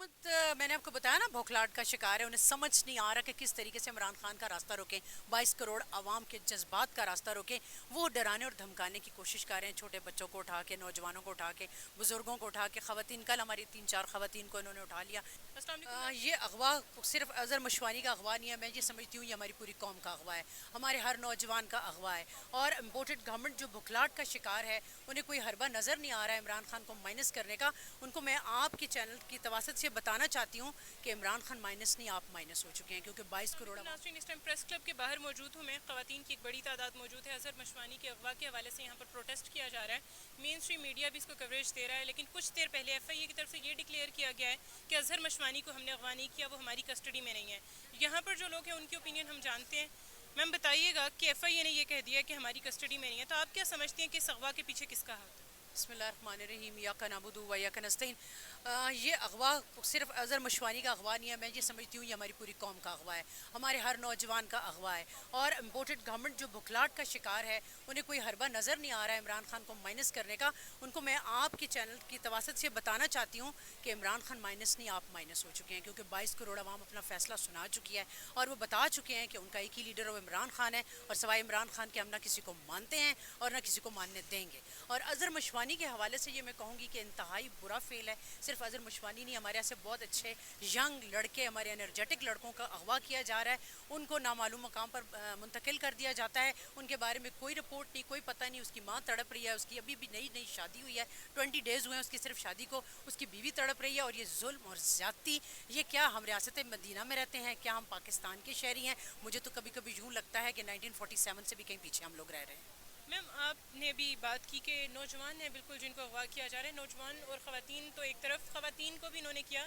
हुकूमत मैंने आपको बताया ना बौखलाहट का शिकार है। उन्हें समझ नहीं आ रहा कि किस तरीके से इमरान खान का रास्ता रोकें, 22 करोड़ आवाम के जज्बात का रास्ता रोकें। वो डराने और धमकाने की कोशिश कर रहे हैं, छोटे बच्चों को उठा के, नौजवानों को उठा के, बुजुर्गों को उठा के, खवातीन। कल हमारी 3-4 खवातीन को इन्होंने उठा लिया। ये अगवा सिर्फ अजहर मशवानी का अगवा नहीं है, मैं ये समझती हूँ ये हमारी पूरी कौम का अगवा है, हमारे हर नौजवान का अगवा है। और इम्पोर्टेड गवर्नमेंट जो बुखलाहट का शिकार है, उन्हें कोई हरबा नज़र नहीं आ रहा है इमरान खान को माइनस करने का। उनको मैं आपके चैनल की तवासत से बताना चाहती हूँ कि इमरान खान माइनस नहीं, आप माइनस हो चुके हैं, क्योंकि 22 करोड़। नाज़रीन, इस टाइम प्रेस क्लब के बाहर मौजूद हूँ मैं। ख़वातीन की एक बड़ी तादाद मौजूद है। अजहर मशवानी के अगवा के हवाले से यहाँ पर प्रोटेस्ट किया जा रहा है। मेन स्ट्रीम मीडिया भी इसको कवरेज दे रहा है, लेकिन कुछ देर पहले FIA की तरफ से ये डिक्लेयर किया गया है कि अजहर मशवानी को हमने अगवा नहीं किया, वो हमारी कस्टडी में नहीं है। यहाँ पर जो लोग हैं उनकी ओपिनियन हम जानते हैं। मैम बताइएगा कि FIA ने ये कह दिया कि हमारी कस्टडी में नहीं है, तो आप क्या समझते हैं कि इस अगवा के पीछे किसका हाथ है? बिस्मिल्लाहिर्रहमानिर्रहीम, इय्याका नअबुदु व इय्याका नस्तईन। ये अगवा सिर्फ अजहर मशवानी का अगवा नहीं है, मैं ये समझती हूँ ये हमारी पूरी कौम का अगवा है, हमारे हर नौजवान का अगवा है। और इम्पोर्टेड गवर्नमेंट जो बुखलाहट का शिकार है, उन्हें कोई हरबा नज़र नहीं आ रहा है इमरान खान को माइनस करने का। उनको मैं आपके चैनल की तवासत से बताना चाहती हूँ कि इमरान खान माइनस नहीं, आप माइनस हो चुके हैं, क्योंकि 22 करोड़ आवाम अपना फैसला सुना चुकी है और वो बता चुके हैं कि उनका एक ही लीडर वो इमरान खान है, और सवाए इमरान खान के हम ना किसी को मानते हैं और ना किसी को मानने देंगे। और अजहर मशवानी के हवाले से ये मैं कहूँगी कि इंतहाई बुरा फेल है। सिर्फ अजहर मशवानी नहीं, हमारे यहाँ से बहुत अच्छे यंग लड़के, हमारे एनर्जेटिक लड़कों का अगवा किया जा रहा है, उनको नामालूम मकाम पर मुंतकिल कर दिया जाता है। उनके बारे में कोई रिपोर्ट नहीं, कोई पता नहीं। उसकी माँ तड़प रही है, उसकी अभी भी नई नई शादी हुई है, 20 डेज़ हुए हैं उसकी सिर्फ शादी को, उसकी बीवी तड़प रही है। और ये जुल्म और ज़्यादती, ये क्या हम रियासत मदीना में रहते हैं, क्या हम पाकिस्तान के शहरी हैं? मुझे तो कभी कभी यूँ लगता है कि 1947 से भी कहीं पीछे हम लोग रह रहे हैं। मैम आपने भी बात की कि नौजवान हैं बिल्कुल जिनको अगवा किया जा रहा है। नौजवान और ख़वातीन तो एक तरफ, ख़वातीन को भी इन्होंने किया,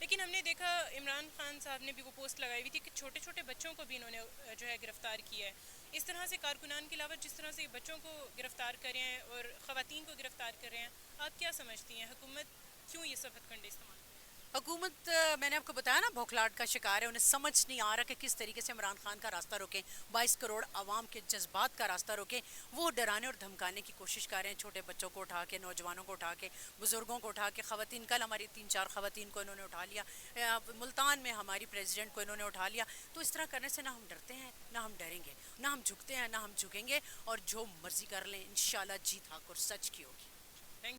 लेकिन हमने देखा इमरान खान साहब ने भी वो पोस्ट लगाई हुई थी कि छोटे छोटे बच्चों को भी इन्होंने जो है गिरफ़्तार किया है। इस तरह से कारकुनान के अलावा जिस तरह से बच्चों को गिरफ़्तार कर रहे हैं और ख़वातीन को गिरफ़्तार कर रहे हैं, आप क्या समझती हैं हुकूमत क्यों ये सब हथकंडे इस्तेमाल? हुकूमत मैंने आपको बताया ना बौखलाहट का शिकार है। उन्हें समझ नहीं आ रहा कि किस तरीके से इमरान खान का रास्ता रोकें, 22 करोड़ आवाम के जज्बात का रास्ता रोकें। वो डराने और धमकाने की कोशिश कर रहे हैं, छोटे बच्चों को उठा के, नौजवानों को उठा के, बुजुर्गों को उठा के, खवातीन। कल हमारी 3-4 खवातीन को इन्होंने उठा लिया, मुल्तान में हमारी प्रेसिडेंट को इन्होंने उठा लिया। तो इस तरह करने से ना हम डरते हैं, ना हम डरेंगे, ना हम झुकते हैं, ना हम झुकेंगे, और जो मर्जी कर लें, इंशाल्लाह जीत हक और सच की होगी।